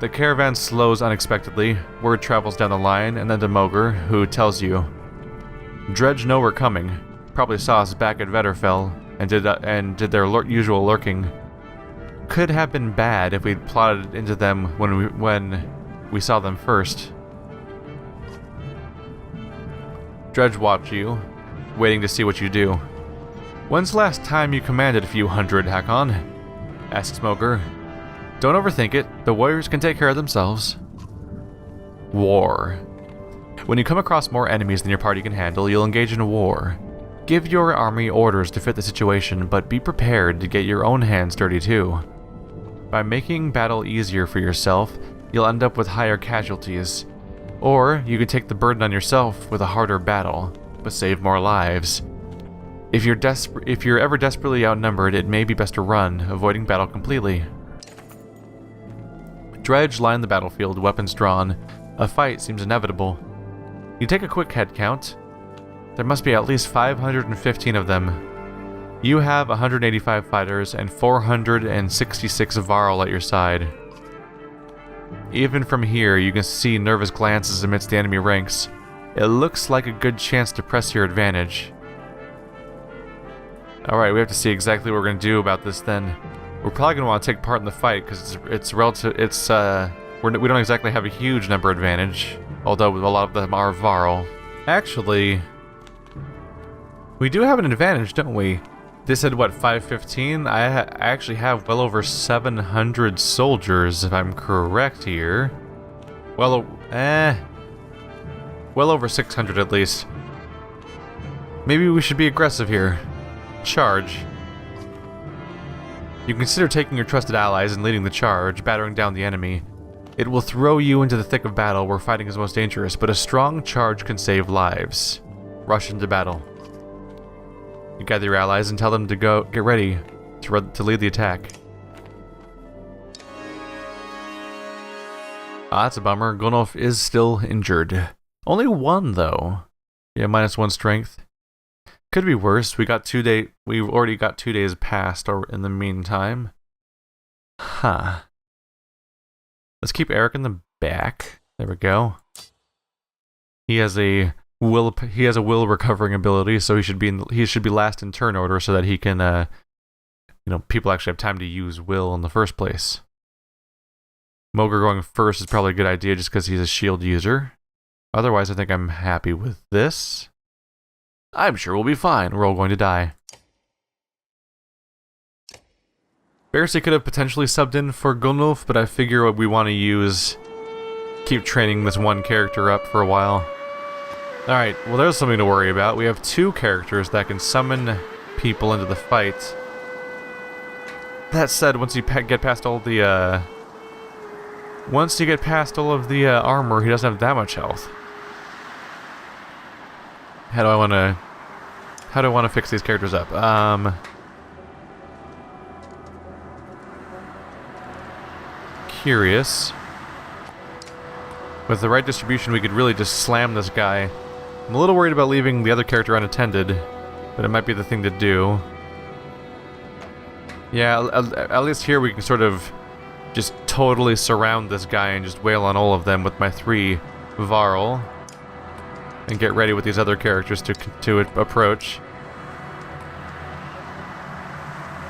The caravan slows unexpectedly, word travels down the line, and then to Moger, who tells you, Dredge know we're coming. Probably saw us back at Vetterfell, and did their usual lurking. Could have been bad if we'd plotted into them when we saw them first. Dredge watch you, waiting to see what you do. When's the last time you commanded a few hundred, Hakon? Asks Moger. Don't overthink it, the warriors can take care of themselves. War. When you come across more enemies than your party can handle, you'll engage in a war. Give your army orders to fit the situation, but be prepared to get your own hands dirty too. By making battle easier for yourself, you'll end up with higher casualties. Or, you can take the burden on yourself with a harder battle, but save more lives. If you're ever desperately outnumbered, it may be best to run, avoiding battle completely. Dredge line the battlefield, weapons drawn. A fight seems inevitable. You take a quick head count. There must be at least 515 of them. You have 185 fighters and 466 varl at your side. Even from here, you can see nervous glances amidst the enemy ranks. It looks like a good chance to press your advantage. Alright, we have to see exactly what we're going to do about this then. We're probably going to want to take part in the fight because we don't exactly have a huge number advantage, although a lot of them are varl. Actually, we do have an advantage, don't we? This said, what, 515? I actually have well over 700 soldiers, if I'm correct here. Well over 600 at least. Maybe we should be aggressive here. Charge. You consider taking your trusted allies and leading the charge, battering down the enemy. It will throw you into the thick of battle where fighting is most dangerous, but a strong charge can save lives. Rush into battle. You gather your allies and tell them to get ready to lead the attack. Ah, that's a bummer. Gunnulf is still injured. Only one, though. Yeah, -1 strength. Could be worse. We've already got 2 days past in the meantime. Huh. Let's keep Eric in the back. There we go. He has a will recovering ability, so he should be last in turn order so that he can people actually have time to use will in the first place. Moger going first is probably a good idea just because he's a shield user. Otherwise, I think I'm happy with this. I'm sure we'll be fine. We're all going to die. Bercy could have potentially subbed in for Gunnulf, but I figure what we want to use... keep training this one character up for a while. Alright, well there's something to worry about. We have 2 characters that can summon people into the fight. That said, once you get past all the, armor, he doesn't have that much health. How do I want to fix these characters up? Curious. With the right distribution, we could really just slam this guy. I'm a little worried about leaving the other character unattended, but it might be the thing to do. Yeah, at least here we can sort of just totally surround this guy and just wail on all of them with my 3 varl. And get ready with these other characters to approach.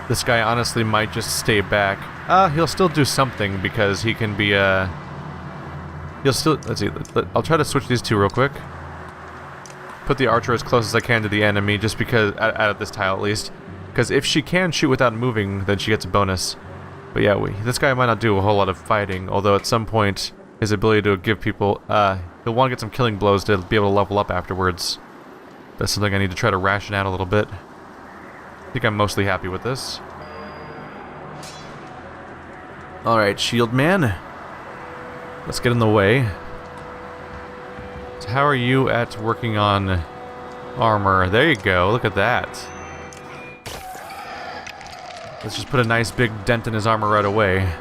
This guy honestly might just stay back. He'll still do something because he can be he'll still... Let's see. I'll try to switch these 2 real quick. Put the archer as close as I can to the enemy, just because... out of this tile at least. Because if she can shoot without moving, then she gets a bonus. But yeah, this guy might not do a whole lot of fighting, although at some point his ability to give people... he'll want to get some killing blows to be able to level up afterwards. That's something I need to try to ration out a little bit. I think I'm mostly happy with this. Alright, shield man. Let's get in the way. So how are you at working on armor? There you go, look at that. Let's just put a nice big dent in his armor right away.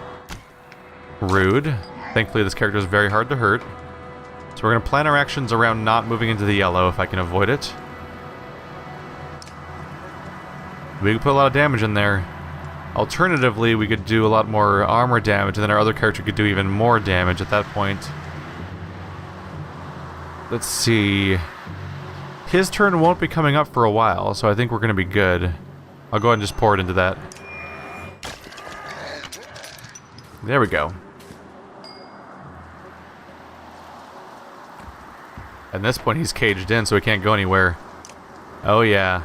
Rude. Thankfully this character is very hard to hurt. So we're going to plan our actions around not moving into the yellow if I can avoid it. We can put a lot of damage in there. Alternatively, we could do a lot more armor damage, and then our other character could do even more damage at that point. Let's see. His turn won't be coming up for a while, so I think we're going to be good. I'll go ahead and just pour it into that. There we go. At this point, he's caged in, so he can't go anywhere. Oh, yeah.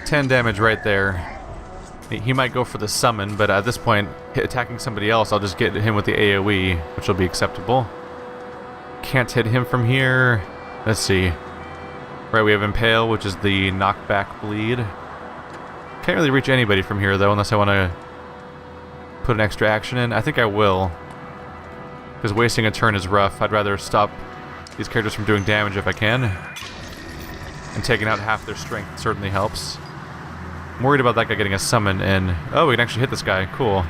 10 damage right there. He might go for the summon, but at this point, attacking somebody else, I'll just get him with the AoE, which will be acceptable. Can't hit him from here. Let's see. Right, we have Impale, which is the knockback bleed. Can't really reach anybody from here, though, unless I want to put an extra action in. I think I will. Because wasting a turn is rough. I'd rather stop these characters from doing damage if I can. And taking out half their strength certainly helps. I'm worried about that guy getting a summon in. Oh, we can actually hit this guy. Cool.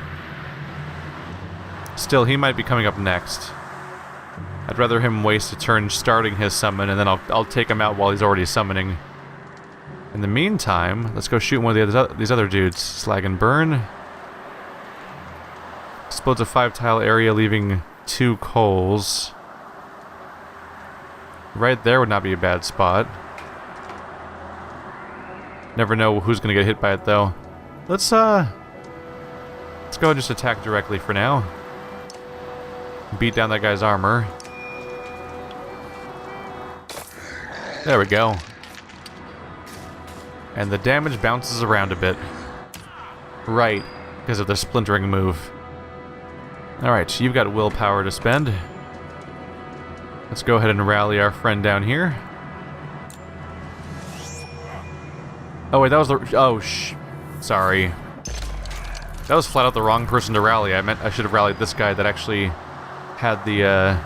Still, he might be coming up next. I'd rather him waste a turn starting his summon, and then I'll take him out while he's already summoning. In the meantime, let's go shoot one of these other dudes. Slag and burn. Explodes a 5-tile area, leaving 2 coals. Right there would not be a bad spot. Never know who's gonna get hit by it, though. Let's go and just attack directly for now. Beat down that guy's armor. There we go. And the damage bounces around a bit. Right, because of the splintering move. Alright, you've got willpower to spend. Let's go ahead and rally our friend down here. Oh wait, that was the... Oh, sorry. That was flat out the wrong person to rally. I meant I should have rallied this guy that actually had the...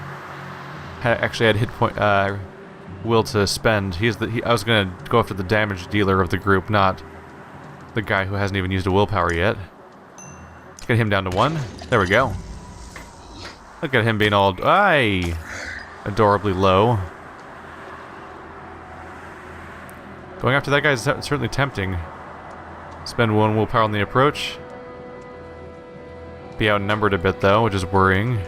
had hit point... will to spend. I was gonna go after the damage dealer of the group, not the guy who hasn't even used a willpower yet. Let's get him down to 1. There we go. Look at him being all adorably low. Going after that guy is certainly tempting. Spend 1 willpower on the approach. Be outnumbered a bit though, which is worrying.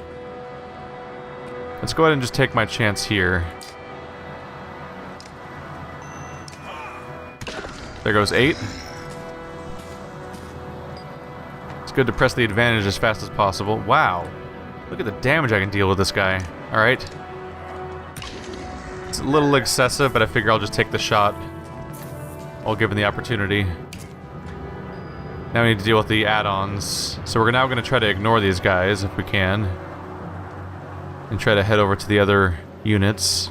Let's go ahead and just take my chance here. There goes 8. It's good to press the advantage as fast as possible. Wow. Look at the damage I can deal with this guy. Alright. It's a little excessive, but I figure I'll just take the shot. All given the opportunity. Now we need to deal with the add-ons. So we're now going to try to ignore these guys if we can. And try to head over to the other units.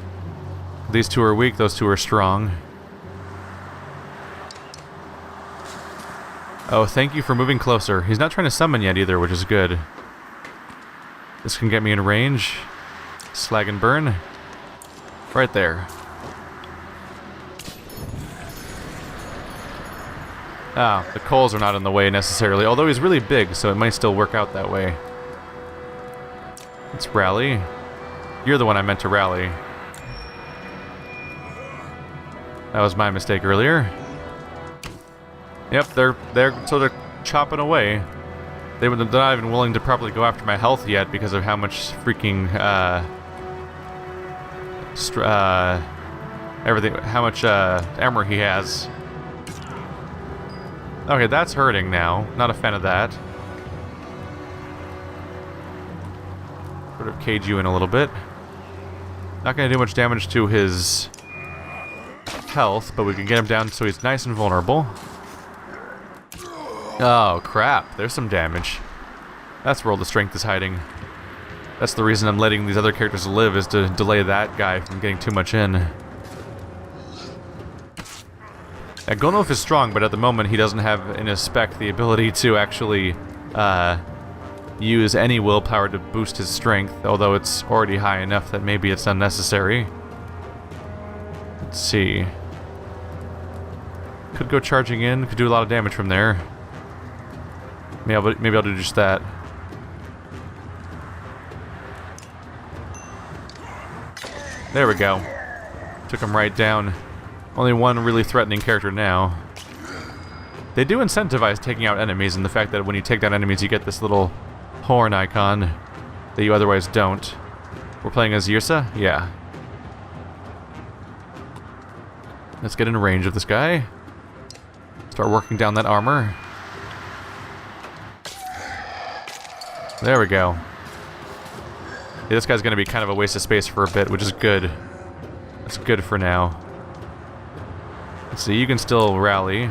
These 2 are weak, those 2 are strong. Oh, thank you for moving closer. He's not trying to summon yet either, which is good. This can get me in range. Slag and burn. Right there. Ah, the coals are not in the way necessarily, although he's really big, so it might still work out that way. Let's rally. You're the one I meant to rally. That was my mistake earlier. Yep, they're sort of chopping away. They're not even willing to properly go after my health yet because of how much freaking everything, how much armor he has. Okay, that's hurting now. Not a fan of that. Sort of cage you in a little bit. Not gonna do much damage to his health, but we can get him down so he's nice and vulnerable. Oh, crap. There's some damage. That's where all the strength is hiding. That's the reason I'm letting these other characters live, is to delay that guy from getting too much in. Gonolf is strong, but at the moment he doesn't have in his spec the ability to actually use any willpower to boost his strength, although it's already high enough that maybe it's unnecessary. Let's see. Could go charging in, could do a lot of damage from there. Maybe I'll do just that. There we go. Took him right down. Only one really threatening character now. They do incentivize taking out enemies, and the fact that when you take down enemies, you get this little horn icon that you otherwise don't. We're playing as Yrsa? Yeah. Let's get in range of this guy. Start working down that armor. There we go. Yeah, this guy's going to be kind of a waste of space for a bit, which is good. That's good for now. Let's see, you can still rally.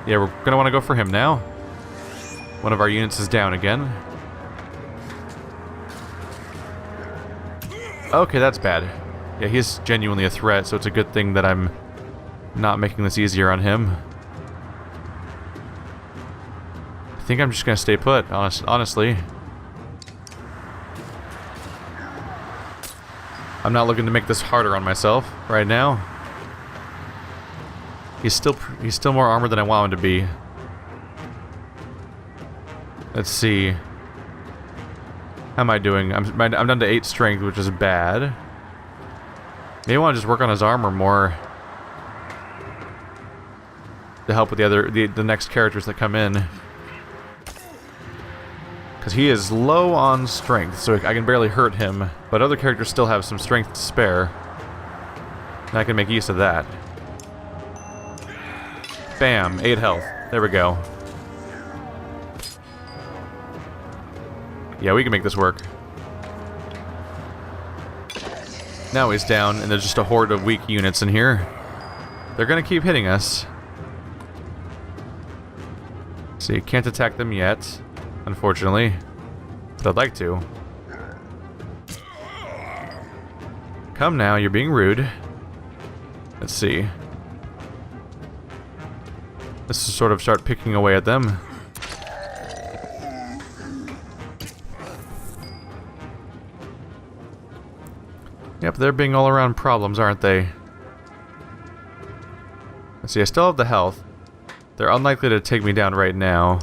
Yeah, we're going to want to go for him now. One of our units is down again. Okay, that's bad. Yeah, he's genuinely a threat, so it's a good thing that I'm not making this easier on him. I think I'm just going to stay put, honestly. I'm not looking to make this harder on myself right now. He's still more armored than I want him to be. Let's see. How am I doing? I'm down to 8 strength, which is bad. Maybe I want to just work on his armor more to help with the next characters that come in. Because he is low on strength, so I can barely hurt him. But other characters still have some strength to spare. And I can make use of that. Bam, 8 health. There we go. Yeah, we can make this work. Now he's down, and there's just a horde of weak units in here. They're gonna keep hitting us. See, can't attack them yet, unfortunately. But I'd like to. Come now, you're being rude. Let's see. Let's just sort of start picking away at them. Yep, they're being all around problems, aren't they? Let's see, I still have the health. They're unlikely to take me down right now.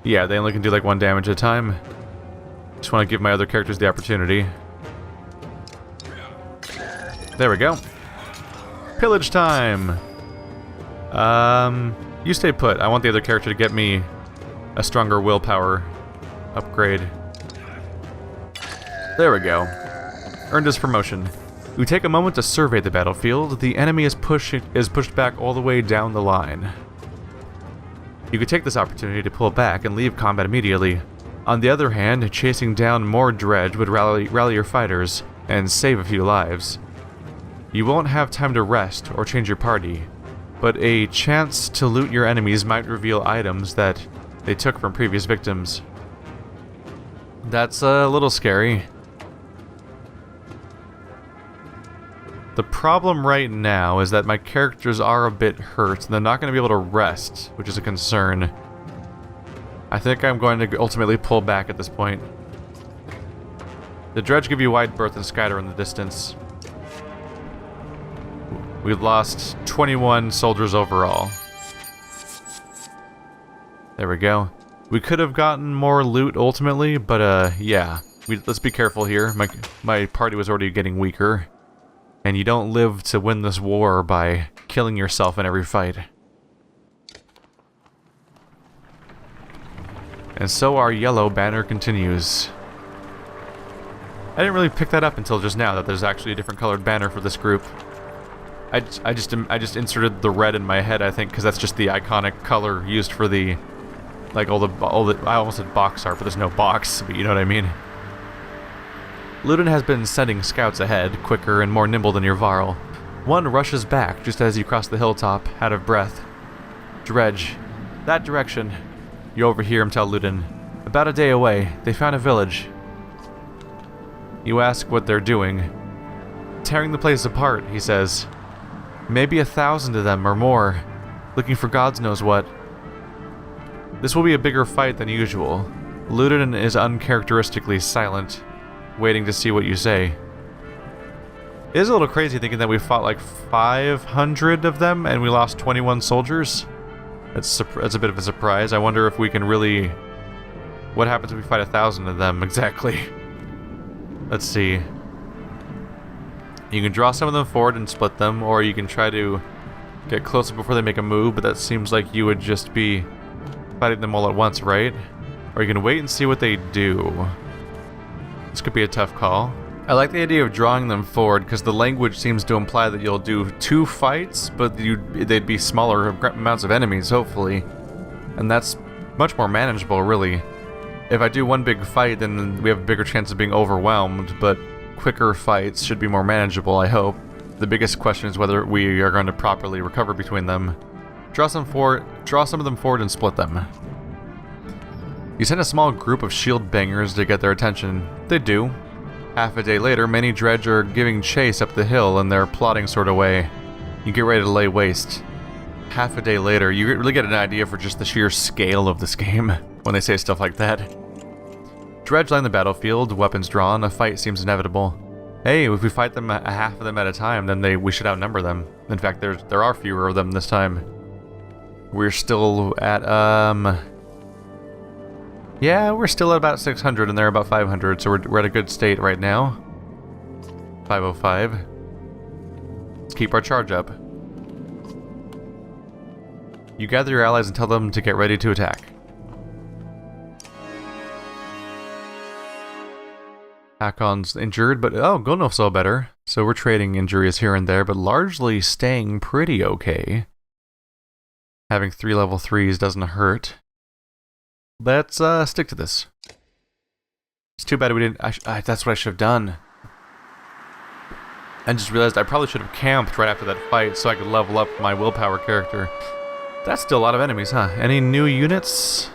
Yeah, they only can do like 1 damage at a time. Just want to give my other characters the opportunity. There we go. Pillage time! You stay put. I want the other character to get me a stronger willpower upgrade. There we go. Earned his promotion. We take a moment to survey the battlefield. The enemy is pushed back all the way down the line. You could take this opportunity to pull back and leave combat immediately. On the other hand, chasing down more Dredge would rally your fighters and save a few lives. You won't have time to rest or change your party, but a chance to loot your enemies might reveal items that they took from previous victims. That's a little scary. The problem right now is that my characters are a bit hurt, and they're not going to be able to rest, which is a concern. I think I'm going to ultimately pull back at this point. The Dredge give you wide berth and scatter in the distance. We've lost 21 soldiers overall. There we go. We could have gotten more loot ultimately, but yeah. Let's be careful here. My party was already getting weaker. And you don't live to win this war by killing yourself in every fight. And so our yellow banner continues. I didn't really pick that up until just now, that there's actually a different colored banner for this group. I just inserted the red in my head, I think, because that's just the iconic color used for the, like all the I almost said box art, but there's no box, but you know what I mean. Ludin has been sending scouts ahead, quicker and more nimble than your varl. One rushes back just as you cross the hilltop, out of breath. Dredge. That direction. You overhear him tell Ludin. About a day away, they found a village. You ask what they're doing. Tearing the place apart, he says. Maybe 1,000 of them or more, looking for gods knows what. This will be a bigger fight than usual. Ludin is uncharacteristically silent, waiting to see what you say. It is a little crazy thinking that we fought like 500 of them and we lost 21 soldiers. That's a bit of a surprise. I wonder if we can really... What happens if we fight 1,000 of them exactly? Let's see. You can draw some of them forward and split them, or you can try to get closer before they make a move, but that seems like you would just be fighting them all at once, right? Or you can wait and see what they do. This could be a tough call. I like the idea of drawing them forward, because the language seems to imply that you'll do 2 fights, but they'd be smaller amounts of enemies, hopefully. And that's much more manageable, really. If I do 1 big fight, then we have a bigger chance of being overwhelmed, but quicker fights should be more manageable, I hope. The biggest question is whether we are going to properly recover between them. Draw some of them forward and split them. You send a small group of shield bangers to get their attention. They do. Half a day later, many Dredge are giving chase up the hill in their plodding sort of way. You get ready to lay waste. Half a day later, you really get an idea for just the sheer scale of this game when they say stuff like that. Dredge line the battlefield, weapons drawn, a fight seems inevitable. Hey, if we fight them a half of them at a time, then we should outnumber them. In fact, there are fewer of them this time. We're still at, yeah, we're still at about 600 and they're about 500, so we're at a good state right now. 505. Let's keep our charge up. You gather your allies and tell them to get ready to attack. Hakon's injured, but oh, Gunolf's all better. So we're trading injuries here and there, but largely staying pretty okay. Having 3 level 3s doesn't hurt. Let's stick to this. It's too bad we didn't... that's what I should have done. I just realized I probably should have camped right after that fight so I could level up my willpower character. That's still a lot of enemies, huh? Any new units?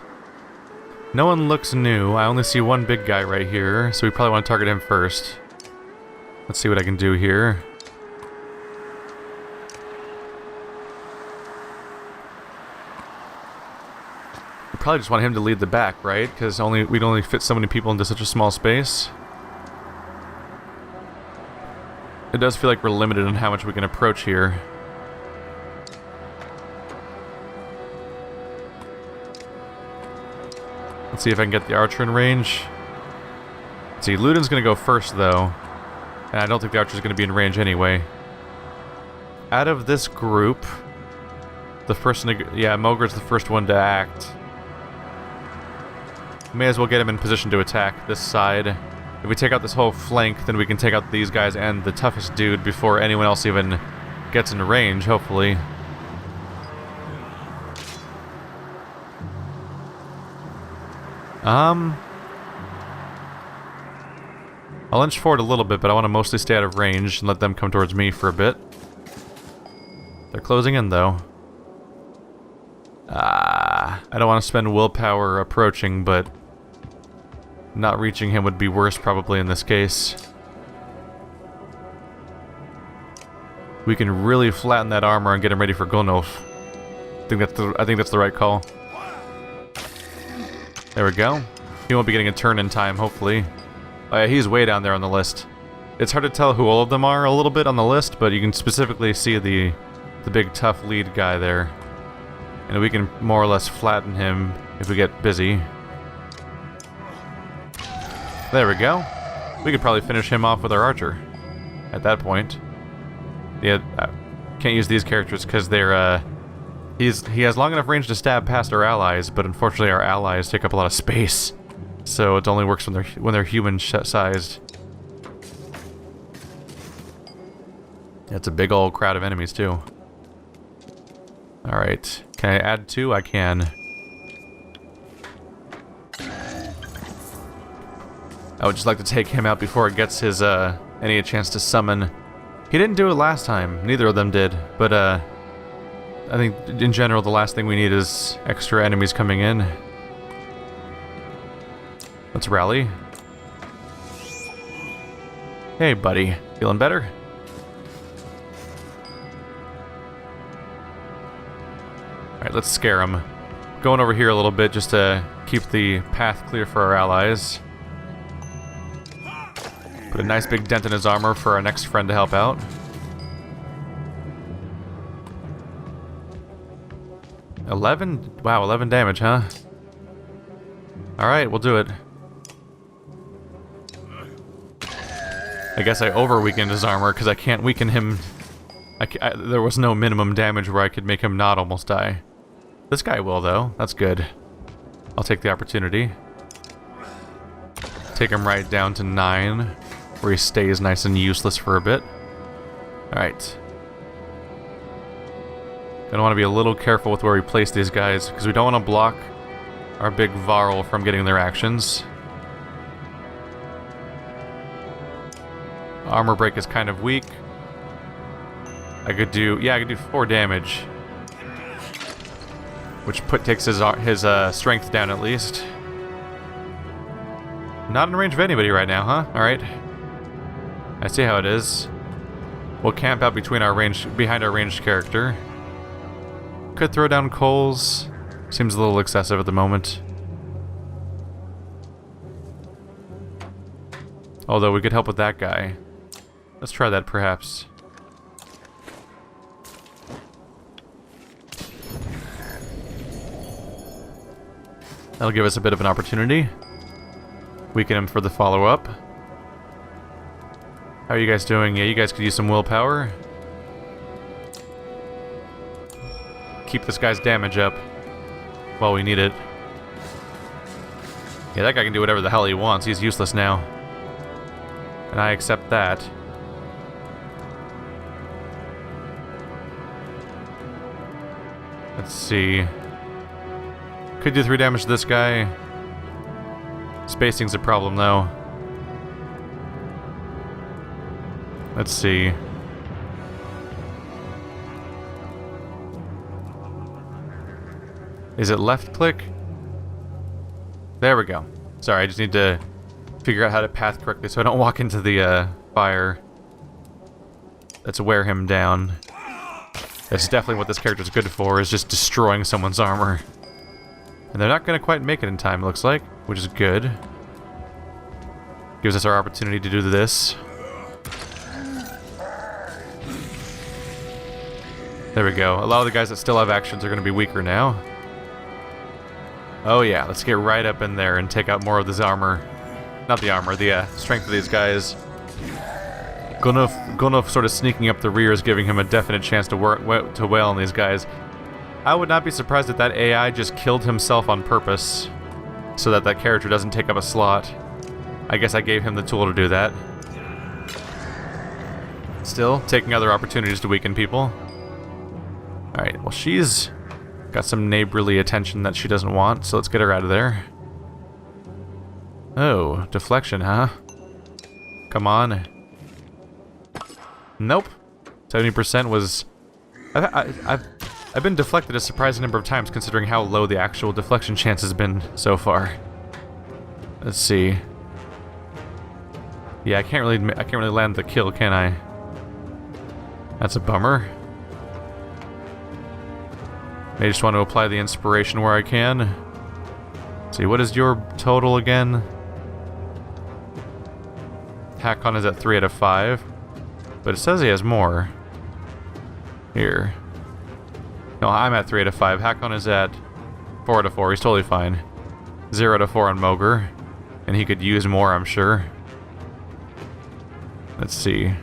No one looks new. I only see 1 big guy right here, so we probably want to target him first. Let's see what I can do here. We probably just want him to lead the back, right? Because we'd only fit so many people into such a small space. It does feel like we're limited on how much we can approach here. Let's see if I can get the archer in range. Let's see, Ludin's going to go first, though. And I don't think the archer's going to be in range anyway. Out of this group, the first... yeah, Mogur's the first one to act. May as well get him in position to attack this side. If we take out this whole flank, then we can take out these guys and the toughest dude before anyone else even gets in range, hopefully. I'll inch forward a little bit, but I want to mostly stay out of range and let them come towards me for a bit. They're closing in, though. I don't want to spend willpower approaching, but not reaching him would be worse probably in this case. We can really flatten that armor and get him ready for Gunolf. I think that's the right call. There we go. He won't be getting a turn in time, hopefully. Oh yeah, he's way down there on the list. It's hard to tell who all of them are a little bit on the list, but you can specifically see the big tough lead guy there. And we can more or less flatten him if we get busy. There we go. We could probably finish him off with our archer at that point. Yeah, can't use these characters because they're he has long enough range to stab past our allies, but unfortunately our allies take up a lot of space. So it only works when they're human-sized. That's a big old crowd of enemies too. Alright, can I add 2? I can. I would just like to take him out before it gets his any chance to summon. He didn't do it last time, neither of them did, but I think in general the last thing we need is extra enemies coming in. Let's rally. Hey buddy, feeling better? Alright, let's scare him. Going over here a little bit just to keep the path clear for our allies. Put a nice big dent in his armor for our next friend to help out. Wow, 11 damage, huh? Alright, we'll do it. I guess I over-weakened his armor because I can't weaken him. There was no minimum damage where I could make him not almost die. This guy will, though. That's good. I'll take the opportunity. Take him right down to 9, where he stays nice and useless for a bit. Alright. Gonna want to be a little careful with where we place these guys, because we don't want to block our big varl from getting their actions. Armor break is kind of weak. I could do 4 damage. Which takes his strength down at least. Not in range of anybody right now, huh? Alright. I see how it is. We'll camp out behind our ranged character. Could throw down coals. Seems a little excessive at the moment. Although we could help with that guy. Let's try that perhaps. That'll give us a bit of an opportunity. Weaken him for the follow-up. How are you guys doing? Yeah, you guys could use some willpower. Keep this guy's damage up while we need it. Yeah, that guy can do whatever the hell he wants. He's useless now. And I accept that. Let's see. Could do 3 damage to this guy. Spacing's a problem, though. Let's see. Is it left click? There we go. Sorry, I just need to figure out how to path correctly so I don't walk into the fire. Let's wear him down. That's definitely what this character's good for, is just destroying someone's armor. And they're not going to quite make it in time, it looks like, which is good. Gives us our opportunity to do this. There we go. A lot of the guys that still have actions are going to be weaker now. Oh yeah, let's get right up in there and take out more of this armor. Not the armor, the strength of these guys. Gunov sort of sneaking up the rear is giving him a definite chance to wail on these guys. I would not be surprised if that AI just killed himself on purpose so that that character doesn't take up a slot. I guess I gave him the tool to do that. Still, taking other opportunities to weaken people. Alright, well she's got some neighborly attention that she doesn't want, so let's get her out of there. Oh, deflection, huh? Come on. Nope. 70% was... I've been deflected a surprising number of times considering how low the actual deflection chance has been so far. Let's see. Yeah, I can't really land the kill, can I? That's a bummer. May just want to apply the inspiration where I can. Let's see, what is your total again? Hakon is at 3 out of 5. But it says he has more. Here. No, I'm at 3 out of 5. Hakon is at 4 out of 4. He's totally fine. 0 out of 4 on Moger. And he could use more, I'm sure. Let's see.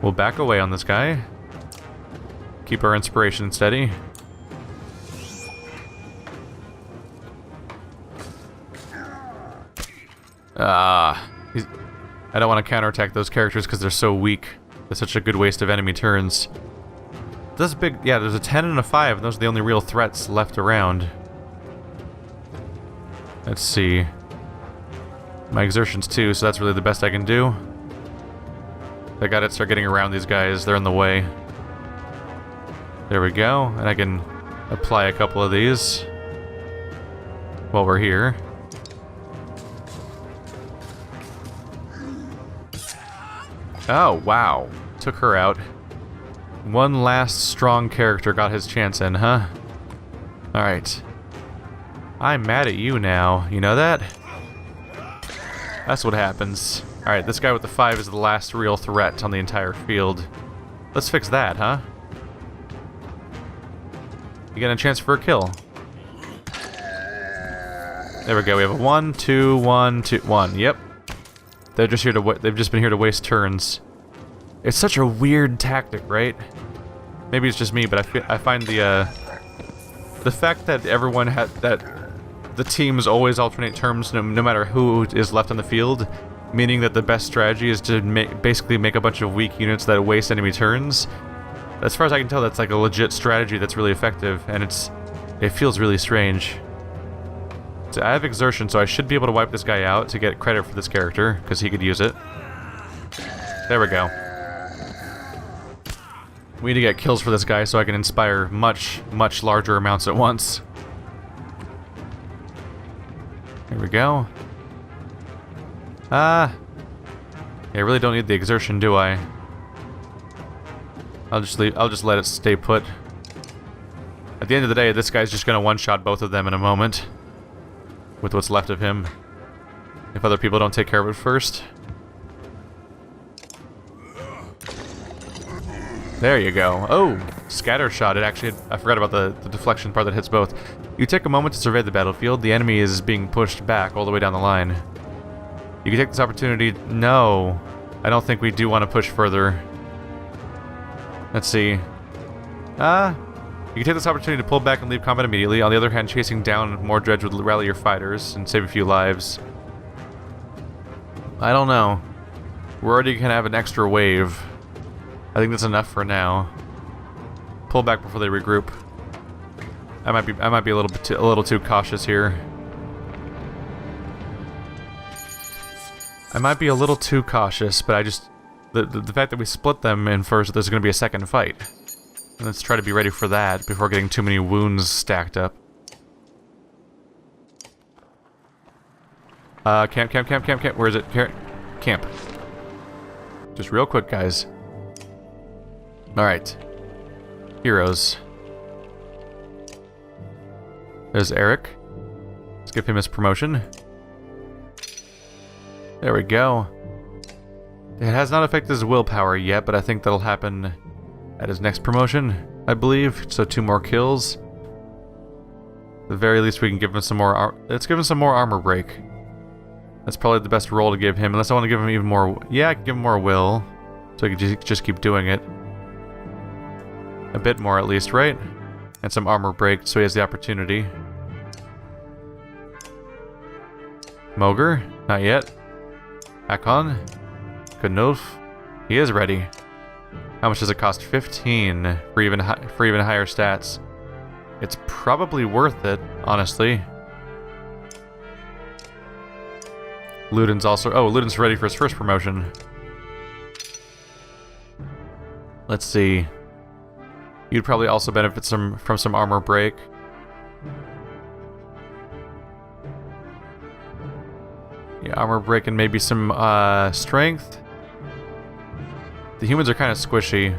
We'll back away on this guy. Keep our inspiration steady. I don't want to counterattack those characters because they're so weak. That's such a good waste of enemy turns. This big... Yeah, there's a 10 and a 5, and those are the only real threats left around. Let's see. My exertion's 2, so that's really the best I can do. I gotta start getting around these guys. They're in the way. There we go. And I can apply a couple of these while we're here. Oh, wow. Took her out. One last strong character got his chance in, huh? Alright. I'm mad at you now. You know that? That's what happens. Alright, this guy with the 5 is the last real threat on the entire field. Let's fix that, huh? You get a chance for a kill. There we go. We have a 1, 2, 1, 2, 1. Yep. They're just here to they've just been here to waste turns. It's such a weird tactic, right? Maybe it's just me, but I find the fact that everyone that the teams always alternate turns no matter who is left on the field, meaning that the best strategy is to basically make a bunch of weak units that waste enemy turns. As far as I can tell, that's like a legit strategy that's really effective, and it feels really strange. So I have exertion, so I should be able to wipe this guy out to get credit for this character, because he could use it. There we go. We need to get kills for this guy so I can inspire much, much larger amounts at once. Here we go. Yeah, I really don't need the exertion, do I? I'll just let it stay put. At the end of the day, this guy's just gonna one-shot both of them in a moment. With what's left of him. If other people don't take care of it first. There you go. Oh! Scatter shot. It actually... I forgot about the deflection part that hits both. You take a moment to survey the battlefield. The enemy is being pushed back all the way down the line. You can take this opportunity... No. I don't think we do want to push further. Let's see. You can take this opportunity to pull back and leave combat immediately. On the other hand, chasing down more Dredge would rally your fighters and save a few lives. I don't know. We're already gonna have an extra wave. I think that's enough for now. Pull back before they regroup. I might be a little too cautious here. I might be a little too cautious, but I just the fact that we split them infers that there's going to be a second fight. Let's try to be ready for that before getting too many wounds stacked up. Camp. Where is it? Camp. Just real quick, guys. Alright. Heroes. There's Eric. Let's give him his promotion. There we go. It has not affected his willpower yet, but I think that'll happen at his next promotion, I believe. So 2 more kills. At the very least, we can give him some more. Let's give him some more armor break. That's probably the best role to give him, unless I want to give him even more. Yeah, I can give him more will, so he can just keep doing it. A bit more, at least, right? And some armor break, so he has the opportunity. Mogre, not yet. Hakon, Knulf, he is ready. How much does it cost? 15 for even higher stats. It's probably worth it, honestly. Luden's also... Oh, Luden's ready for his first promotion. Let's see. You'd probably also benefit from some armor break. Yeah, armor break and maybe some strength. The humans are kind of squishy.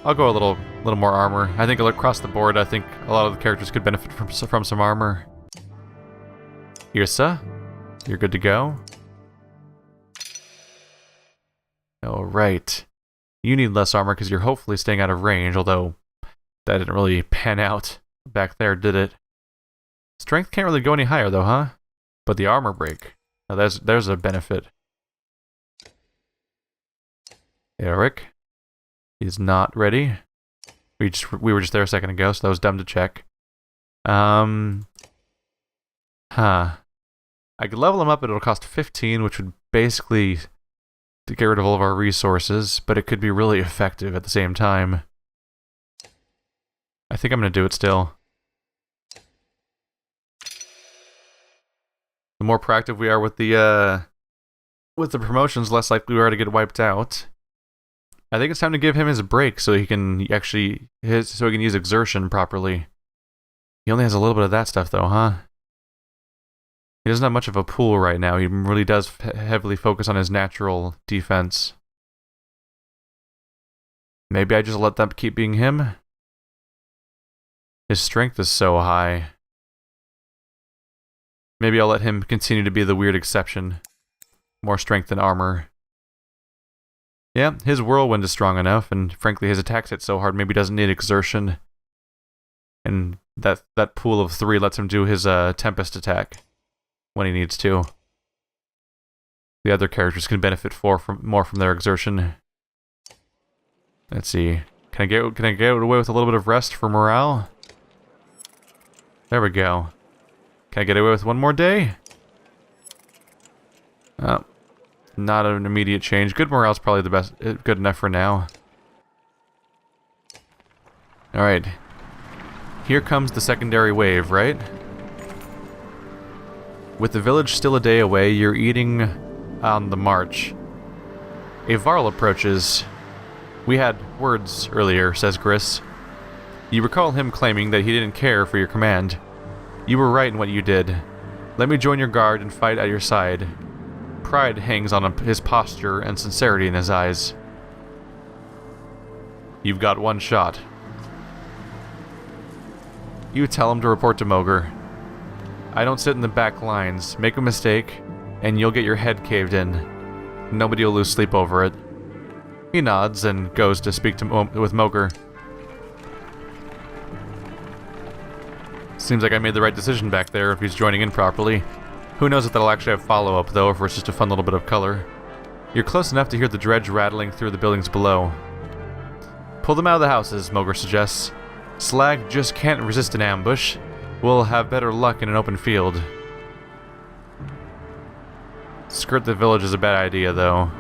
I'll go a little more armor. I think across the board, I think a lot of the characters could benefit from some armor. Yrsa, you're good to go. Alright. You need less armor because you're hopefully staying out of range, although that didn't really pan out back there, did it? Strength can't really go any higher though, huh? But the armor break. Now there's a benefit. Eric. He's not ready. We were just there a second ago, so that was dumb to check. I could level him up, but it'll cost 15, which would basically get rid of all of our resources, but it could be really effective at the same time. I think I'm gonna do it still. The more proactive we are with the promotions, less likely we are to get wiped out. I think it's time to give him his break so he can actually so he can use exertion properly. He only has a little bit of that stuff though, huh? He doesn't have much of a pool right now. He really does heavily focus on his natural defense. Maybe I just let that keep being him? His strength is so high. Maybe I'll let him continue to be the weird exception. More strength than armor. Yeah, his whirlwind is strong enough, and frankly his attacks hit so hard maybe he doesn't need exertion. And that pool of 3 lets him do his tempest attack when he needs to. the other characters can benefit more from their exertion. Let's see. Can I get away with a little bit of rest for morale? There we go. Can I get away with one more day? Oh, not an immediate change. Good morale's probably the best. Good enough for now. Alright. Here comes the secondary wave, right? With the village still a day away, you're eating on the march. A varl approaches. We had words earlier, says Gris. You recall him claiming that he didn't care for your command. You were right in what you did. Let me join your guard and fight at your side. Pride hangs on his posture and sincerity in his eyes. You've got one shot. You tell him to report to Mogr. I don't sit in the back lines. Make a mistake, and you'll get your head caved in. Nobody will lose sleep over it. He nods and goes to speak with Mogr. Seems like I made the right decision back there if he's joining in properly. Who knows if that'll actually have follow-up, though, or if it's just a fun little bit of color. You're close enough to hear the dredge rattling through the buildings below. Pull them out of the houses, Mogr suggests. Slag just can't resist an ambush. We'll have better luck in an open field. Skirt the village is a bad idea, though.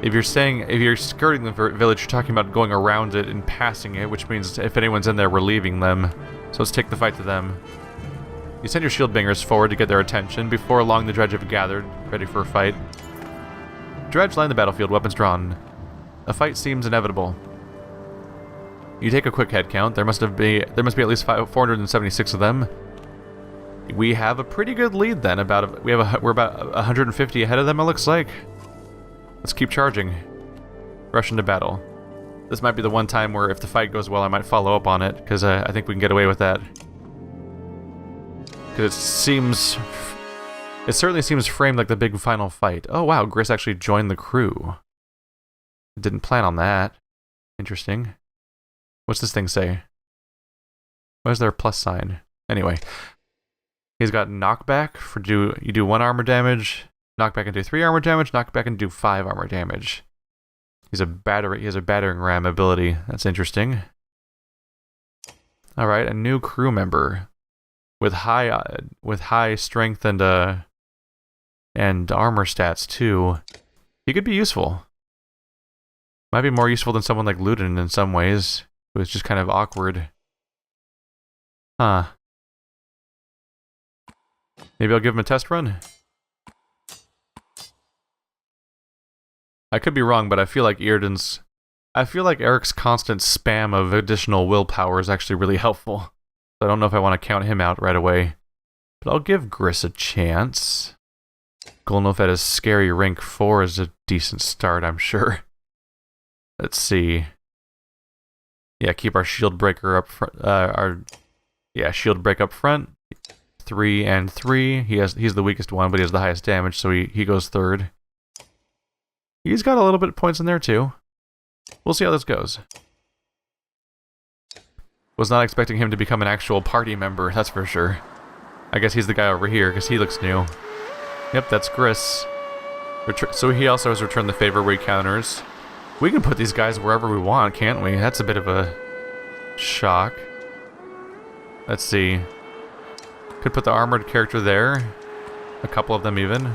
If you're skirting the village, you're talking about going around it and passing it, which means if anyone's in there, we're leaving them. So let's take the fight to them. You send your shield bangers forward to get their attention. Before long, the dredge have gathered, ready for a fight. Dredge line the battlefield, weapons drawn. A fight seems inevitable. You take a quick head count. There must be at least 476 of them. We have a pretty good lead then. We're about 150 ahead of them. It looks like. Let's keep charging. Rush into battle. This might be the one time where if the fight goes well, I might follow up on it because I think we can get away with that. Because it certainly seems framed like the big final fight. Oh wow, Gris actually joined the crew. Didn't plan on that. Interesting. What's this thing say? Why is there a plus sign? Anyway. He's got knockback for you do 1 armor damage, knockback and do 3 armor damage, knockback and do 5 armor damage. He has a battering ram ability. That's interesting. Alright, a new crew member. With high strength and armor stats too. He could be useful. Might be more useful than someone like Ludin in some ways, who is just kind of awkward. Huh. Maybe I'll give him a test run? I could be wrong, but I feel like Eric's constant spam of additional willpower is actually really helpful. I don't know if I want to count him out right away. But I'll give Gris a chance. Golnulf at his scary rank 4 is a decent start, I'm sure. Let's see. Yeah, keep our shield breaker up front. Shield break up front. 3 and 3. He's the weakest one, but he has the highest damage, so he goes third. He's got a little bit of points in there too. We'll see how this goes. Was not expecting him to become an actual party member, that's for sure. I guess he's the guy over here, because he looks new. Yep, that's Gris. So he also has returned the favor where he counters. We can put these guys wherever we want, can't we? That's a bit of a shock. Let's see. Could put the armored character there. A couple of them even.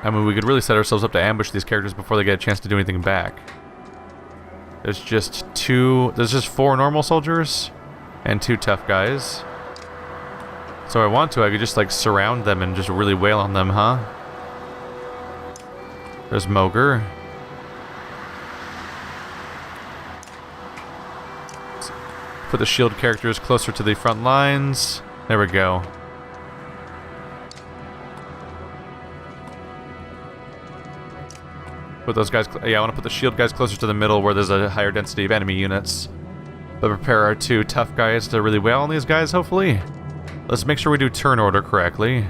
I mean, we could really set ourselves up to ambush these characters before they get a chance to do anything back. There's just 4 normal soldiers and 2 tough guys. So I could just like surround them and just really wail on them, huh? There's Mogr. Put the shield characters closer to the front lines. There we go. Put those guys, I want to put the shield guys closer to the middle where there's a higher density of enemy units. But prepare our 2 tough guys to really wail on these guys, hopefully. Let's make sure we do turn order correctly.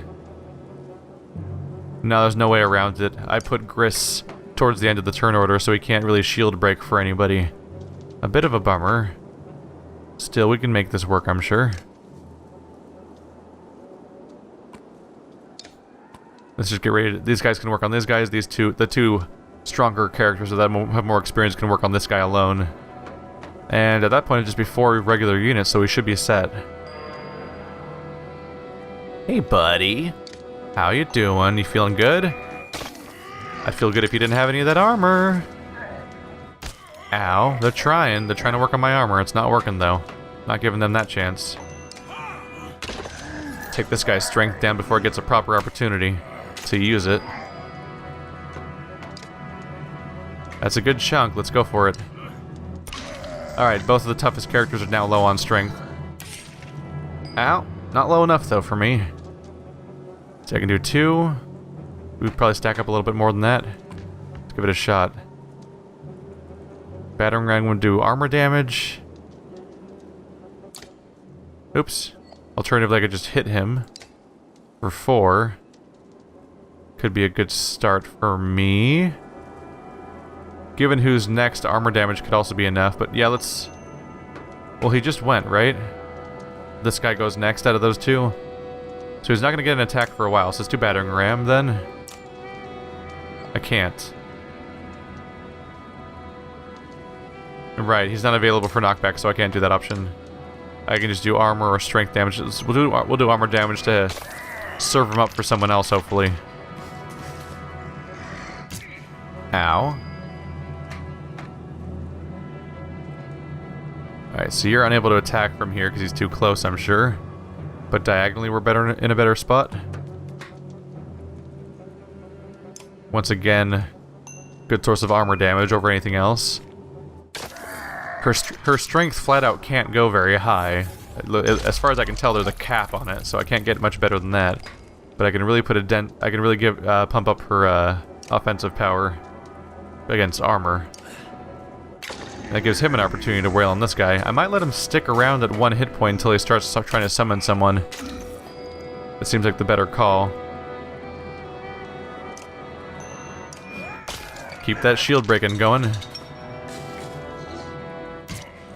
No, there's no way around it. I put Gris towards the end of the turn order so he can't really shield break for anybody. A bit of a bummer. Still, we can make this work, I'm sure. Let's just get ready. These guys can work on these guys. The two stronger characters that have more experience can work on this guy alone. And at that point, it'd just be 4 regular units, so we should be set. Hey, buddy. How you doing? You feeling good? I'd feel good if you didn't have any of that armor. Ow. They're trying. They're trying to work on my armor. It's not working, though. Not giving them that chance. Take this guy's strength down before it gets a proper opportunity to use it. That's a good chunk. Let's go for it. Alright, both of the toughest characters are now low on strength. Ow. Not low enough, though, for me. So I can do 2. We'd probably stack up a little bit more than that. Let's give it a shot. Battering ram would do armor damage. Oops. Alternatively, I could just hit him for 4. Could be a good start for me. Given who's next, armor damage could also be enough, but yeah, let's... Well, he just went, right? This guy goes next out of those 2. So he's not going to get an attack for a while, so let's do battering ram then. I can't. Right, he's not available for knockback, so I can't do that option. I can just do armor or strength damage. We'll do armor damage to serve him up for someone else, hopefully. Ow. Alright, so you're unable to attack from here because he's too close, I'm sure. But diagonally we're better in a better spot. Once again, good source of armor damage over anything else. Her strength flat out can't go very high. As far as I can tell, there's a cap on it, so I can't get much better than that. But I can really put a dent. I can really pump up her offensive power against armor. That gives him an opportunity to wail on this guy. I might let him stick around at 1 hit point until he starts trying to summon someone. It seems like the better call. Keep that shield breaking going.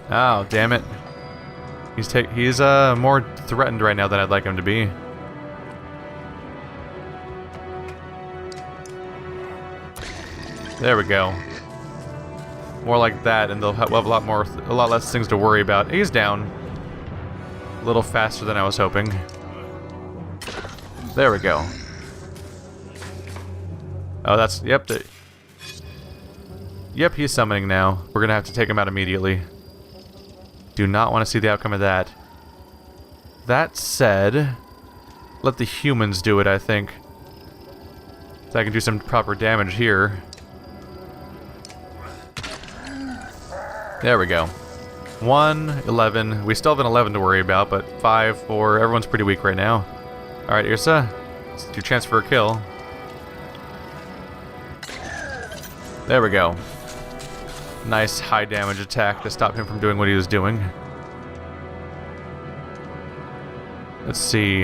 Oh, damn it. He's more threatened right now than I'd like him to be. There we go. More like that, and we'll have a lot less things to worry about. He's down. A little faster than I was hoping. There we go. Oh, that's... Yep. Yep, he's summoning now. We're gonna have to take him out immediately. Do not want to see the outcome of that. That said, let the humans do it, I think. So I can do some proper damage here. There we go. 1, 11. We still have an 11 to worry about, but 5, 4. Everyone's pretty weak right now. Alright, Ursa. It's your chance for a kill. There we go. Nice high damage attack to stop him from doing what he was doing. Let's see.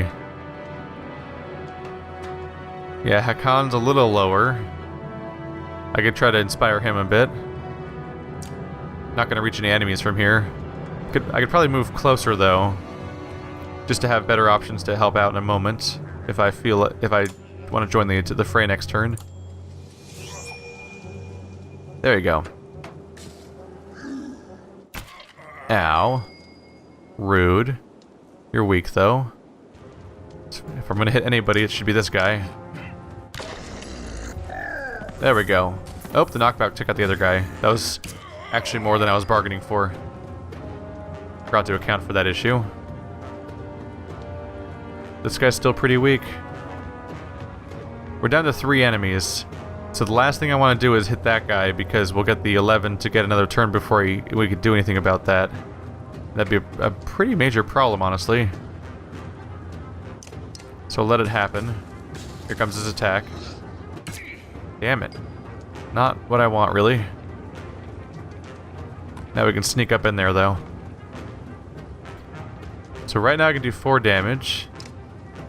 Yeah, Hakon's a little lower. I could try to inspire him a bit. Not gonna reach any enemies from here. I could probably move closer though, just to have better options to help out in a moment if I want to join the fray next turn. There you go. Ow. Rude. You're weak though. If I'm gonna hit anybody, it should be this guy. There we go. Oh, the knockback took out the other guy. That was actually more than I was bargaining for. Forgot to account for that issue. This guy's still pretty weak. We're down to 3 enemies. So the last thing I want to do is hit that guy because we'll get the 11 to get another turn before we could do anything about that. That'd be a pretty major problem, honestly. So let it happen. Here comes his attack. Damn it. Not what I want, really. Now we can sneak up in there, though. So right now I can do 4 damage.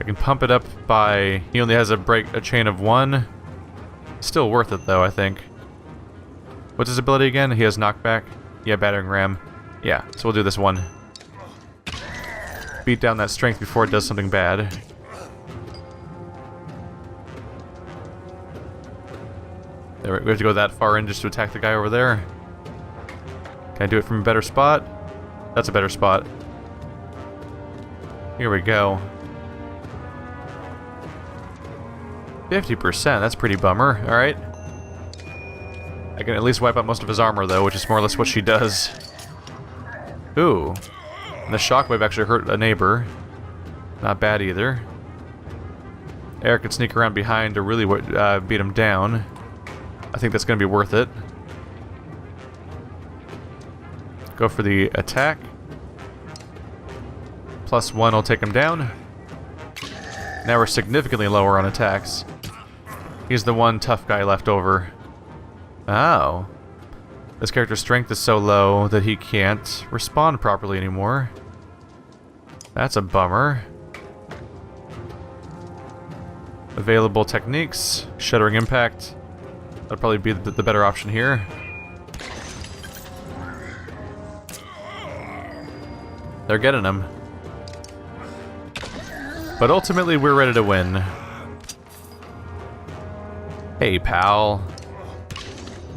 I can pump it up by... He only has a chain of 1. Still worth it, though, I think. What's his ability again? He has knockback? Yeah, battering ram. Yeah, so we'll do this one. Beat down that strength before it does something bad. There, we have to go that far in just to attack the guy over there. Can I do it from a better spot? That's a better spot. Here we go. 50%, that's pretty bummer. Alright. I can at least wipe out most of his armor, though, which is more or less what she does. Ooh. And the shockwave actually hurt a neighbor. Not bad either. Eric can sneak around behind to really beat him down. I think that's going to be worth it. Go for the attack. +1 will take him down. Now we're significantly lower on attacks. He's the one tough guy left over. Oh. This character's strength is so low that he can't respond properly anymore. That's a bummer. Available techniques. Shuddering Impact. That'll probably be the better option here. They're getting him. But ultimately, we're ready to win. Hey, pal.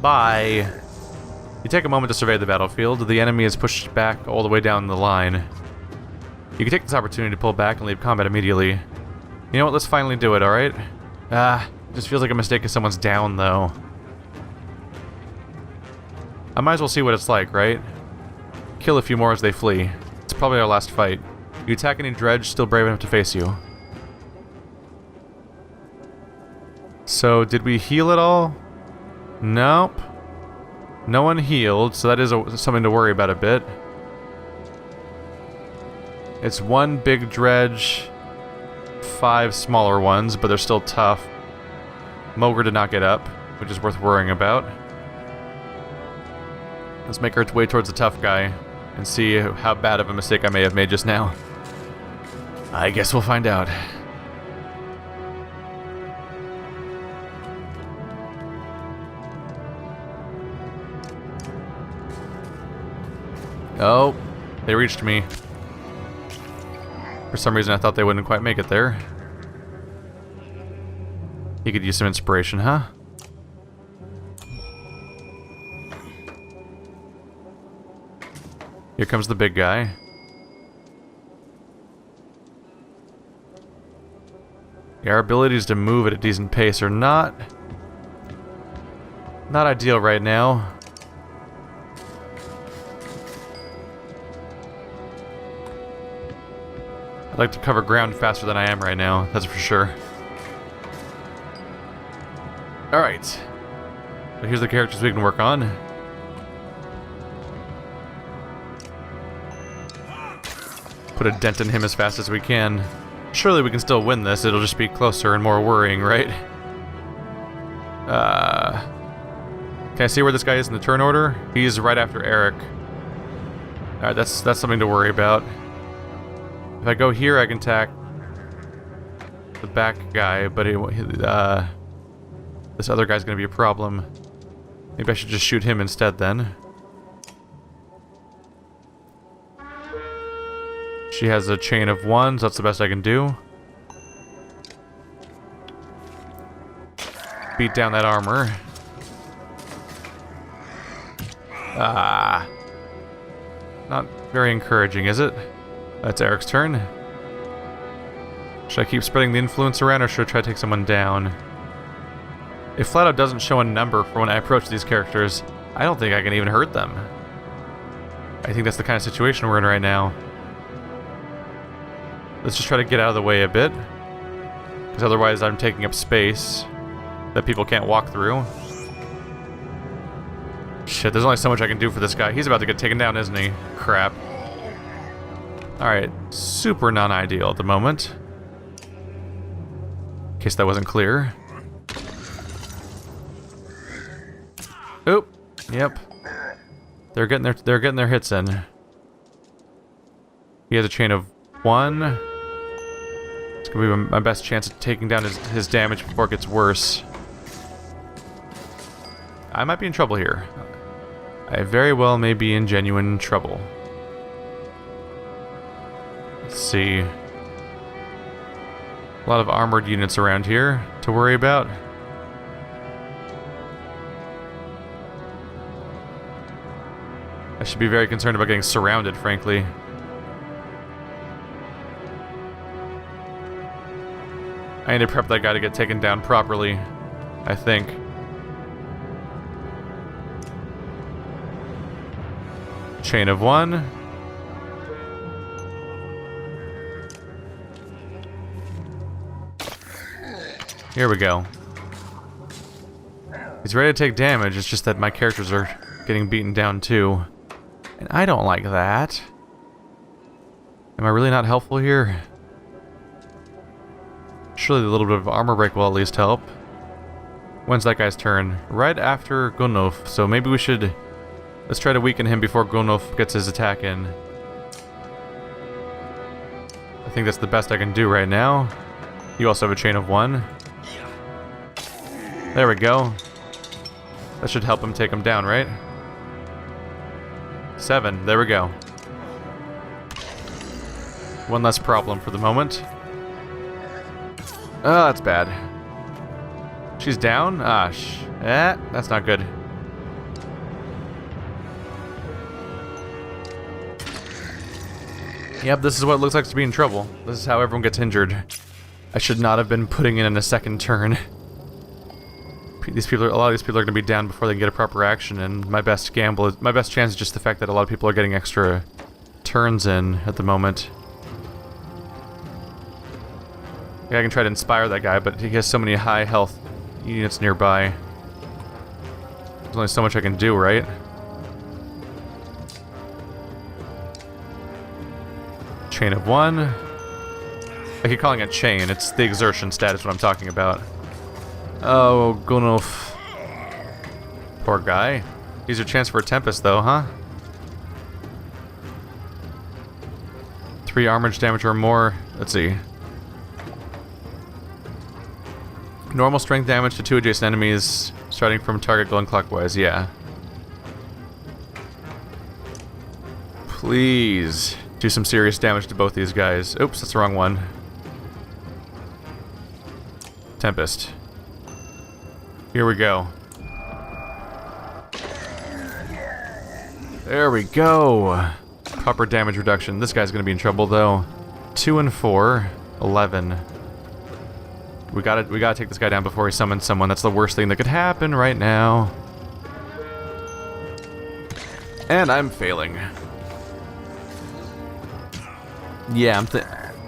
Bye. You take a moment to survey the battlefield. The enemy is pushed back all the way down the line. You can take this opportunity to pull back and leave combat immediately. You know what? Let's finally do it, alright? It just feels like a mistake if someone's down, though. I might as well see what it's like, right? Kill a few more as they flee. It's probably our last fight. You attack any Dredge still brave enough to face you. So, did we heal at all? Nope. No one healed, so that is something to worry about a bit. It's one big Dredge, 5 smaller ones, but they're still tough. Mogre did not get up, which is worth worrying about. Let's make our way towards the tough guy and see how bad of a mistake I may have made just now. I guess we'll find out. Oh, they reached me. For some reason I thought they wouldn't quite make it there. He could use some inspiration, huh? Here comes the big guy. Yeah, our abilities to move at a decent pace are not ideal right now. I'd like to cover ground faster than I am right now, that's for sure. Alright. So here's the characters we can work on. Put a dent in him as fast as we can. Surely we can still win this, it'll just be closer and more worrying, right? Can I see where this guy is in the turn order? He's right after Eric. Alright, that's something to worry about. If I go here, I can attack the back guy, but this other guy's gonna be a problem. Maybe I should just shoot him instead then. She has a chain of 1s, that's the best I can do. Beat down that armor. Not very encouraging, is it? That's Eric's turn. Should I keep spreading the influence around, or should I try to take someone down? If flat out doesn't show a number for when I approach these characters, I don't think I can even hurt them. I think that's the kind of situation we're in right now. Let's just try to get out of the way a bit, because otherwise I'm taking up space that people can't walk through. Shit, there's only so much I can do for this guy. He's about to get taken down, isn't he? Crap. Alright, super non-ideal at the moment. In case that wasn't clear. Oop. Yep. They're getting their hits in. He has a chain of 1. It's gonna be my best chance at taking down his damage before it gets worse. I might be in trouble here. I very well may be in genuine trouble. Let's see. A lot of armored units around here to worry about. I should be very concerned about getting surrounded, frankly. I need to prep that guy to get taken down properly, I think. Chain of one. Here we go. He's ready to take damage, it's just that my characters are getting beaten down too. And I don't like that. Am I really not helpful here? Surely a little bit of armor break will at least help. When's that guy's turn? Right after Gunolf, so maybe we should... Let's try to weaken him before Gunolf gets his attack in. I think that's the best I can do right now. You also have a chain of one. There we go. That should help him take him down, right? 7. There we go. One less problem for the moment. Oh, that's bad. She's down? Ah, that's not good. Yep, this is what it looks like to be in trouble. This is how everyone gets injured. I should not have been putting in a second turn. These people, a lot of these people are going to be down before they can get a proper action, and my best gamble is, my best chance is just the fact that a lot of people are getting extra turns in at the moment. Yeah, I can try to inspire that guy, but he has so many high health units nearby. There's only so much I can do, right? Chain of one. I keep calling it chain. It's the exertion status what I'm talking about. Oh, Gunolf. Poor guy. Here's your chance for a Tempest, though, huh? 3 armor damage or more. Let's see. Normal strength damage to 2 adjacent enemies, starting from target going clockwise. Yeah. Please do some serious damage to both these guys. Oops, that's the wrong one. Tempest. Here we go. There we go. Proper damage reduction. This guy's gonna be in trouble though. 2 and 4, 11. We gotta take this guy down before he summons someone. That's the worst thing that could happen right now. And I'm failing. Yeah,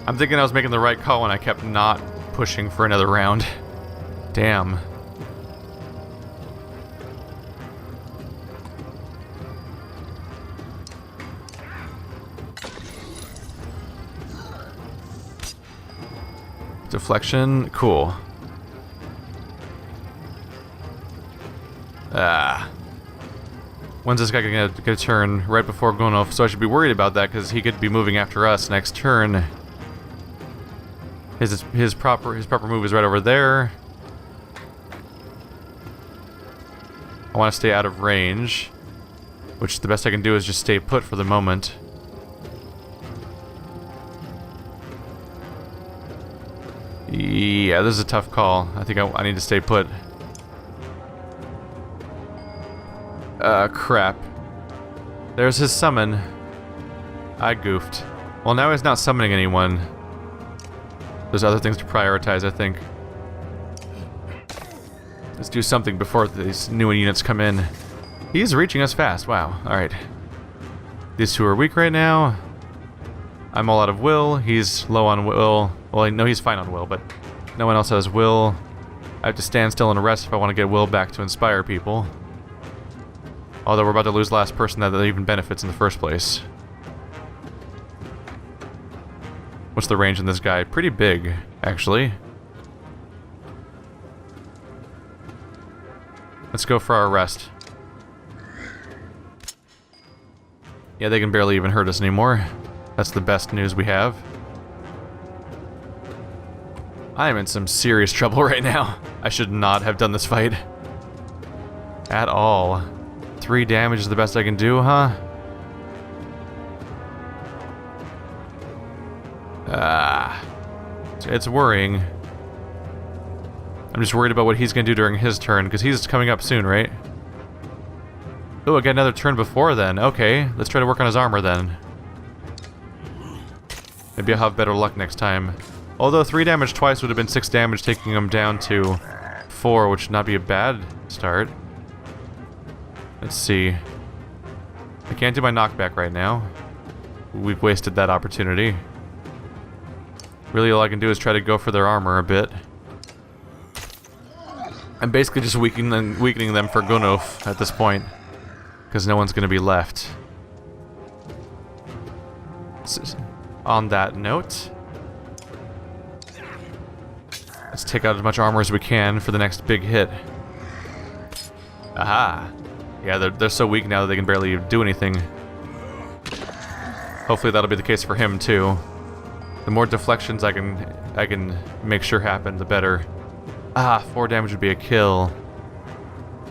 I'm thinking I was making the right call when I kept not pushing for another round. Damn. Deflection, cool. Ah. When's this guy gonna get a turn? Right before Gunolf, so I should be worried about that because he could be moving after us next turn. His proper move is right over there. I want to stay out of range, which the best I can do is just stay put for the moment. Yeah, this is a tough call. I think I need to stay put. Crap. There's his summon. I goofed. Well, now he's not summoning anyone. There's other things to prioritize, I think. Let's do something before these new units come in. He's reaching us fast. Wow. Alright. These two are weak right now. I'm all out of will. He's low on will. Well, I know he's fine on will, but no one else has will. I have to stand still and rest if I want to get will back to inspire people. Although we're about to lose the last person that even benefits in the first place. What's the range on this guy? Pretty big, actually. Let's go for our rest. Yeah, they can barely even hurt us anymore. That's the best news we have. I am in some serious trouble right now. I should not have done this fight. At all. 3 damage is the best I can do, huh? Ah. It's worrying. I'm just worried about what he's gonna do during his turn, because he's coming up soon, right? Oh, I got another turn before then. Okay, let's try to work on his armor then. Maybe I'll have better luck next time. Although 3 damage twice would have been 6 damage, taking him down to 4, which would not be a bad start. Let's see. I can't do my knockback right now. We've wasted that opportunity. Really, all I can do is try to go for their armor a bit. I'm basically just weakening them for Gunnulf at this point, because no one's going to be left. On that note, let's take out as much armor as we can for the next big hit. Aha! Yeah, they're so weak now that they can barely do anything. Hopefully that'll be the case for him too. The more deflections I can make sure happen, the better. Ah, 4 damage would be a kill.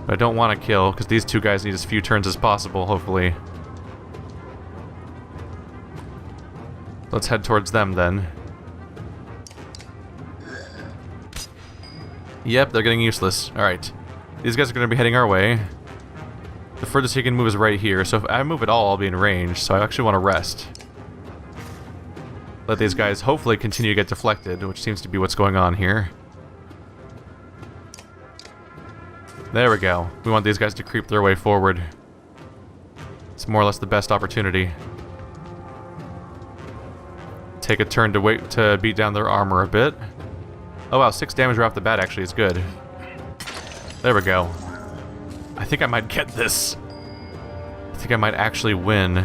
But I don't want to kill, because these two guys need as few turns as possible, hopefully. Let's head towards them then. Yep, they're getting useless. Alright. These guys are going to be heading our way. The furthest he can move is right here, so if I move at all, I'll be in range, so I actually want to rest. Let these guys hopefully continue to get deflected, which seems to be what's going on here. There we go. We want these guys to creep their way forward. It's more or less the best opportunity. Take a turn to wait to beat down their armor a bit. Oh wow, 6 damage right off the bat actually is good. There we go. I think I might get this. I think I might actually win.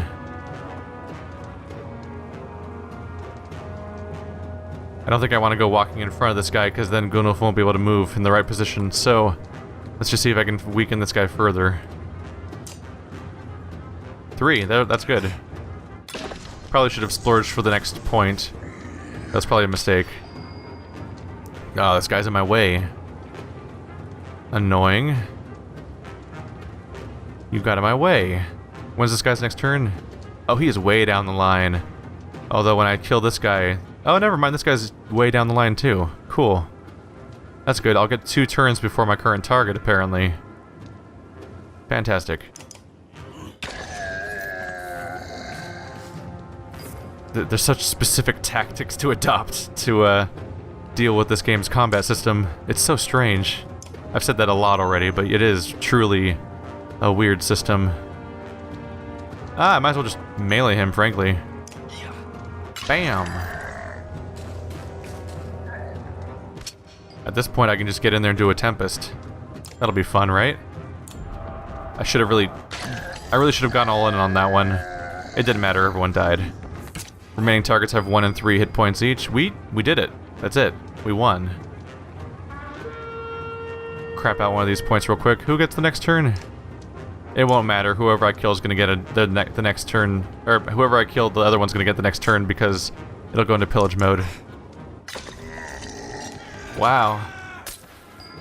I don't think I want to go walking in front of this guy, because then Gunnulf won't be able to move in the right position, so let's just see if I can weaken this guy further. 3, that's good. Probably should have splurged for the next point. That's probably a mistake. Oh, this guy's in my way. Annoying. You got in my way. When's this guy's next turn? Oh, he is way down the line. Although when I kill this guy... Oh, never mind, this guy's way down the line too. Cool. That's good, I'll get 2 turns before my current target, apparently. Fantastic. There's such specific tactics to adopt to deal with this game's combat system. It's so strange. I've said that a lot already, but it is truly a weird system. Ah, I might as well just melee him, frankly. Bam! At this point, I can just get in there and do a Tempest. That'll be fun, right? I really should have gone all in on that one. It didn't matter, everyone died. Remaining targets have 1 and 3 hit points each. We did it. That's it. We won. Crap out one of these points real quick. Who gets the next turn? It won't matter. Whoever I kill is going to get the next turn. Or whoever I kill, the other one's going to get the next turn, because it'll go into pillage mode. Wow.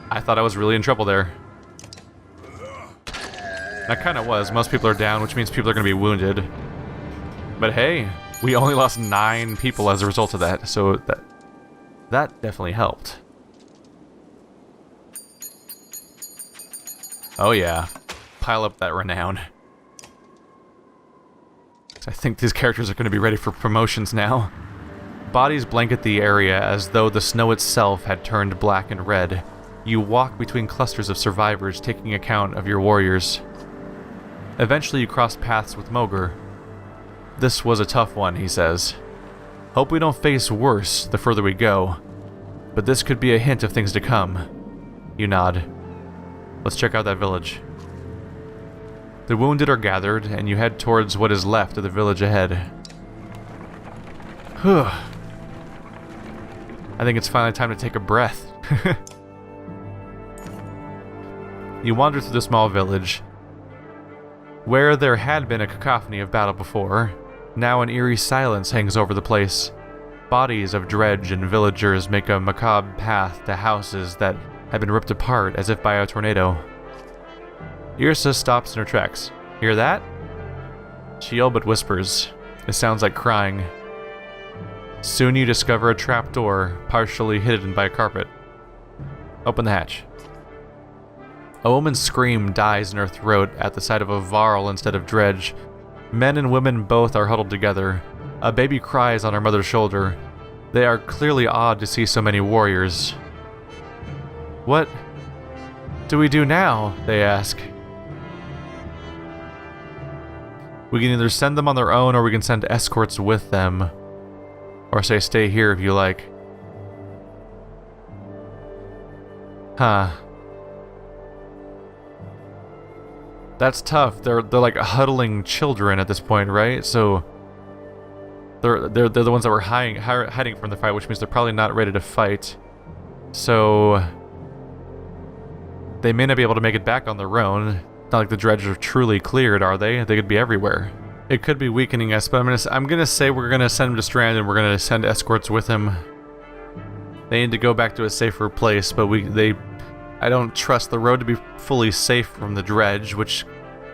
I thought I was really in trouble there. I kind of was. Most people are down, which means people are going to be wounded. But hey, we only lost 9 people as a result of that, so that definitely helped. Oh yeah. Pile up that renown. I think these characters are going to be ready for promotions now. Bodies blanket the area as though the snow itself had turned black and red. You walk between clusters of survivors, taking account of your warriors. Eventually you cross paths with Mogr. This was a tough one, he says. Hope we don't face worse the further we go. But this could be a hint of things to come. You nod. Let's check out that village. The wounded are gathered, and you head towards what is left of the village ahead. Whew. I think it's finally time to take a breath. You wander through the small village. Where there had been a cacophony of battle before, now an eerie silence hangs over the place. Bodies of Dredge and villagers make a macabre path to houses that have been ripped apart as if by a tornado. Yrsa stops in her tracks. Hear that? She all but whispers. It sounds like crying. Soon you discover a trapdoor, partially hidden by a carpet. Open the hatch. A woman's scream dies in her throat at the sight of a varl instead of Dredge. Men and women both are huddled together. A baby cries on her mother's shoulder. They are clearly awed to see so many warriors. What do we do now? They ask. We can either send them on their own or we can send escorts with them. Or say stay here if you like. Huh. That's tough. They're like huddling children at this point, right? So they're the ones that were hiding from the fight, which means they're probably not ready to fight. So they may not be able to make it back on their own. Not like the dredge are truly cleared, are they? They could be everywhere. It could be weakening us, but I'm gonna say we're gonna send him to Strand and we're gonna send escorts with him. They need to go back to a safer place, but I don't trust the road to be fully safe from the dredge, which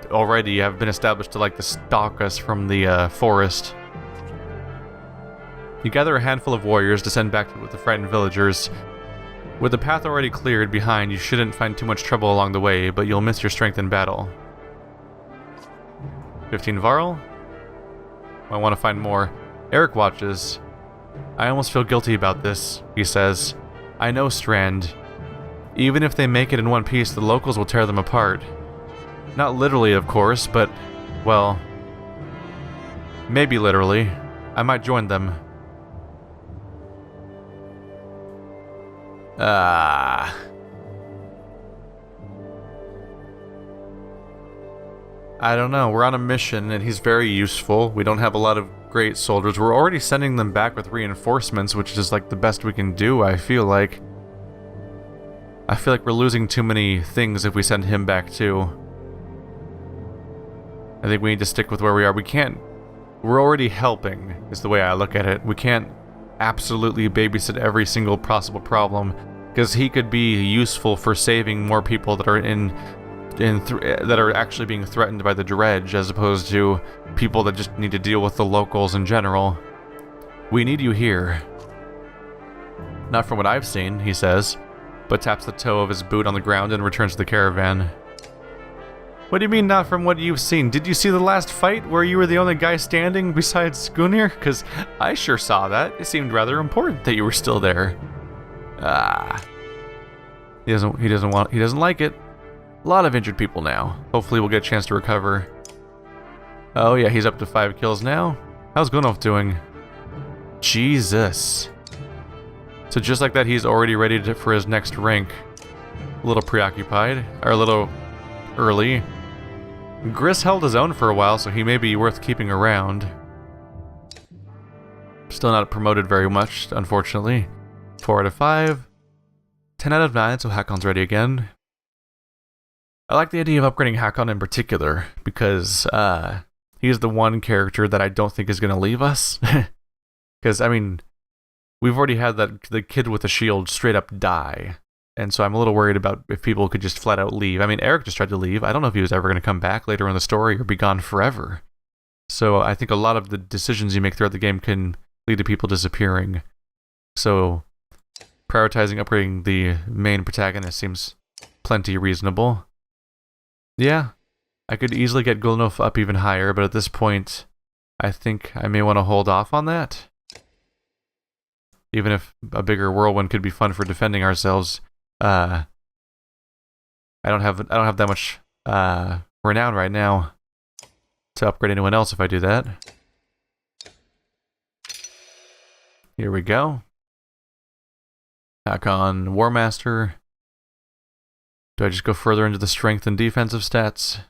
already have been established to like to stalk us from the forest. You gather a handful of warriors to send back with the frightened villagers. With the path already cleared behind, you shouldn't find too much trouble along the way, but you'll miss your strength in battle. 15 varl? I want to find more. Eric watches. I almost feel guilty about this, he says. I know Strand. Even if they make it in one piece, the locals will tear them apart. Not literally, of course, but, well, maybe literally. I might join them. I don't know. We're on a mission, and he's very useful. We don't have a lot of great soldiers. We're already sending them back with reinforcements, which is like the best we can do, I feel like. I feel like we're losing too many things if we send him back too. I think we need to stick with where we are. We're already helping, is the way I look at it. We can't absolutely babysit every single possible problem, because he could be useful for saving more people that are that are actually being threatened by the dredge, as opposed to people that just need to deal with the locals in general. We need you here. Not from what I've seen, he says, but taps the toe of his boot on the ground and returns to the caravan. What do you mean, not from what you've seen? Did you see the last fight where you were the only guy standing besides Gunir? Because I sure saw that. It seemed rather important that you were still there. He doesn't like it. A lot of injured people now. Hopefully we'll get a chance to recover. Oh yeah, he's up to 5 kills now. How's Gunolf doing? Jesus. So just like that, he's already ready for his next rank. A little preoccupied, or a little early. Gris held his own for a while, so he may be worth keeping around. Still not promoted very much, unfortunately. 4 out of 5. 10 out of 9, so Hakon's ready again. I like the idea of upgrading Hakon in particular, because he's the one character that I don't think is going to leave us. Because, I mean, we've already had the kid with the shield straight up die. And so I'm a little worried about if people could just flat out leave. I mean, Eric just tried to leave. I don't know if he was ever going to come back later in the story or be gone forever. So I think a lot of the decisions you make throughout the game can lead to people disappearing. So prioritizing upgrading the main protagonist seems plenty reasonable. Yeah, I could easily get Gulnov up even higher, but at this point, I think I may want to hold off on that. Even if a bigger whirlwind could be fun for defending ourselves, I don't have that much renown right now to upgrade anyone else if I do that. Here we go. Hakon War Master. Do I just go further into the strength and defensive stats?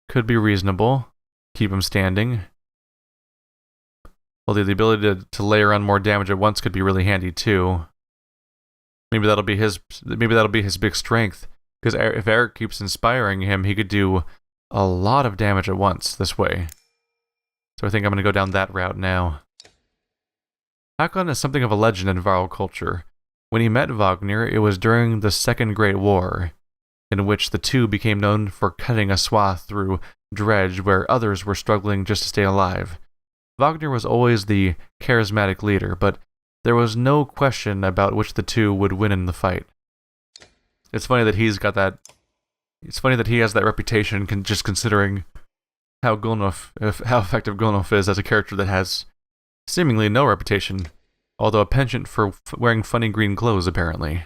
Could be reasonable. Keep him standing. Well, the ability to layer on more damage at once could be really handy too. Maybe that'll be his big strength. Because if Eric keeps inspiring him, he could do a lot of damage at once this way. So I think I'm going to go down that route now. Hakon is something of a legend in Varl culture. When he met Wagner, it was during the Second Great War, in which the two became known for cutting a swath through Dredge where others were struggling just to stay alive. Wagner was always the charismatic leader, but there was no question about which the two would win in the fight. It's funny that he's got that. It's funny that he has that reputation, just considering how how effective Gulnuf is as a character that has seemingly no reputation, although a penchant for wearing funny green clothes, apparently.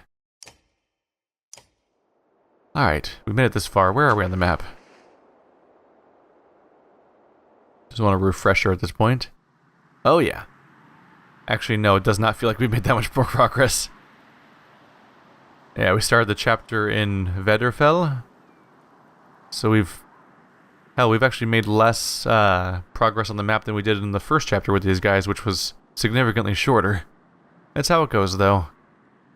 Alright, we made it this far. Where are we on the map? Just want a refresher at this point. Oh yeah. Actually, no, it does not feel like we made that much more progress. Yeah, we started the chapter in Vederfell. So we've actually made less progress on the map than we did in the first chapter with these guys, which was significantly shorter. That's how it goes, though.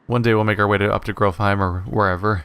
One day we'll make our way up to Grofheim or wherever.